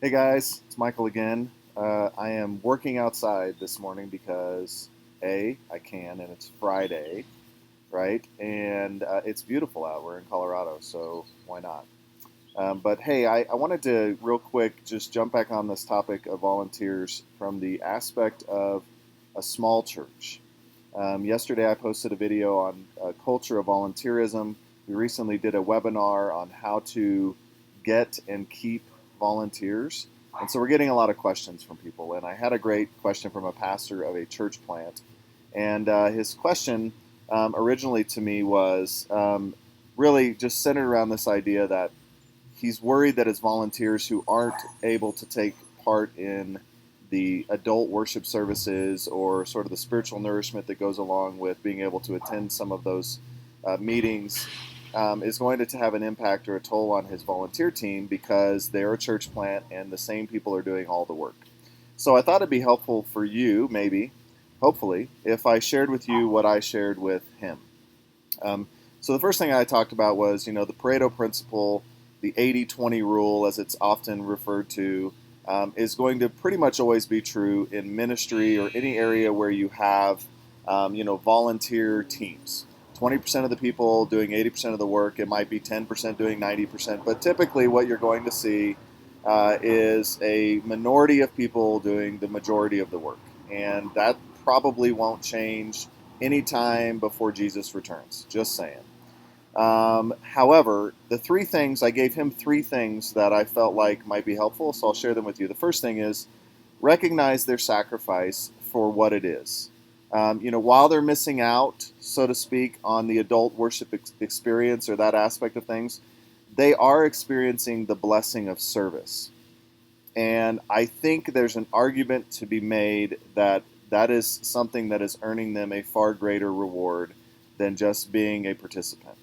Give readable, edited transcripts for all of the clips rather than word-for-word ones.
Hey guys, it's Michael again. I am working outside this morning because I can, and it's Friday, right? And it's beautiful out. We're in Colorado, so why not? But hey, I wanted to real quick just jump back on this topic of volunteers from the aspect of a small church. Yesterday, I posted a video on culture of volunteerism. We recently did a webinar on how to get and keep volunteers. And so we're getting a lot of questions from people. And I had a great question from a pastor of a church plant. And his question originally to me was really just centered around this idea that he's worried that his volunteers who aren't able to take part in the adult worship services or sort of the spiritual nourishment that goes along with being able to attend some of those meetings is going to have an impact or a toll on his volunteer team because they're a church plant and the same people are doing all the work. So I thought it'd be helpful for you, maybe, hopefully, if I shared with you what I shared with him. Um, so the first thing I talked about was, the Pareto Principle, the 80-20 rule, as it's often referred to, is going to pretty much always be true in ministry or any area where you have, volunteer teams. 20% of the people doing 80% of the work. It might be 10% doing 90%, but typically what you're going to see is a minority of people doing the majority of the work, and that probably won't change anytime before Jesus returns. Just saying. However, the three things, I gave him three things that I felt like might be helpful, so I'll share them with you. The first thing is recognize their sacrifice for what it is. While they're missing out, so to speak, on the adult worship experience or that aspect of things, they are experiencing the blessing of service. And I think there's an argument to be made that that is something that is earning them a far greater reward than just being a participant.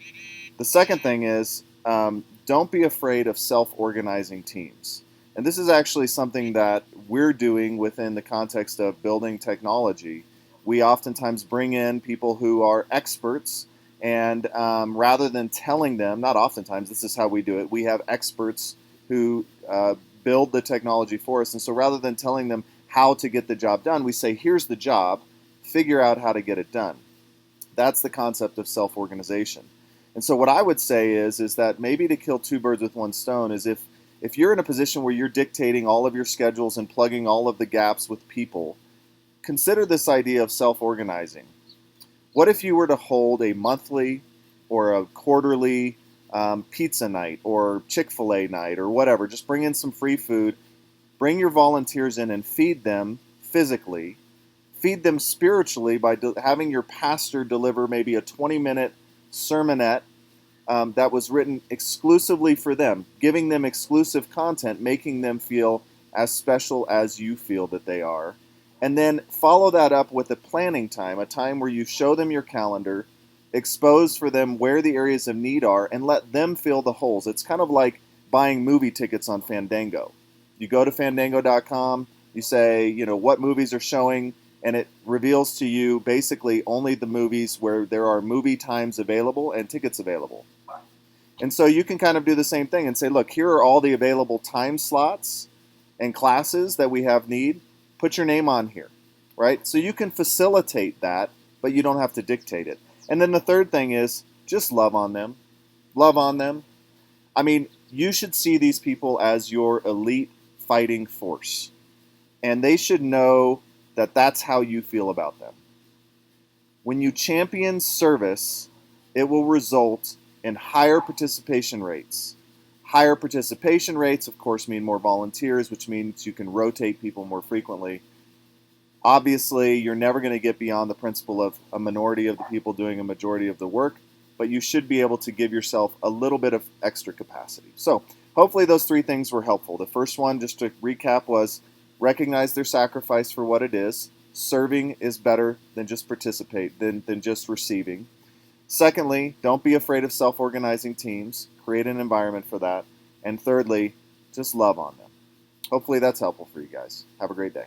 The second thing is don't be afraid of self organizing teams. And this is actually something that we're doing within the context of building technology. We oftentimes bring in people who are experts, and rather than telling them, not oftentimes, this is how we do it, we have experts who build the technology for us. And so rather than telling them how to get the job done, we say, here's the job, figure out how to get it done. That's the concept of self-organization. And so what I would say is that maybe to kill two birds with one stone is if you're in a position where you're dictating all of your schedules and plugging all of the gaps with people, consider this idea of self-organizing. What if you were to hold a monthly or a quarterly pizza night or Chick-fil-A night or whatever? Just bring in some free food, bring your volunteers in and feed them physically, feed them spiritually by having your pastor deliver maybe a 20-minute sermonette that was written exclusively for them, giving them exclusive content, making them feel as special as you feel that they are. And then follow that up with a planning time, a time where you show them your calendar, expose for them where the areas of need are, and let them fill the holes. It's kind of like buying movie tickets on Fandango. You go to fandango.com, you say, what movies are showing, and it reveals to you basically only the movies where there are movie times available and tickets available. And so you can kind of do the same thing and say, look, here are all the available time slots and classes that we have need. Put your name on here, right? So you can facilitate that, but you don't have to dictate it. And then the third thing is just love on them. Love on them. I mean, you should see these people as your elite fighting force. And they should know that that's how you feel about them. When you champion service, it will result in higher participation rates. Higher participation rates, of course, mean more volunteers, which means you can rotate people more frequently. Obviously, you're never going to get beyond the principle of a minority of the people doing a majority of the work, but you should be able to give yourself a little bit of extra capacity. So hopefully those three things were helpful. The first one, just to recap, was recognize their sacrifice for what it is. Serving is better than just than just receiving. Secondly, don't be afraid of self-organizing teams. Create an environment for that. And thirdly, just love on them. Hopefully that's helpful for you guys. Have a great day.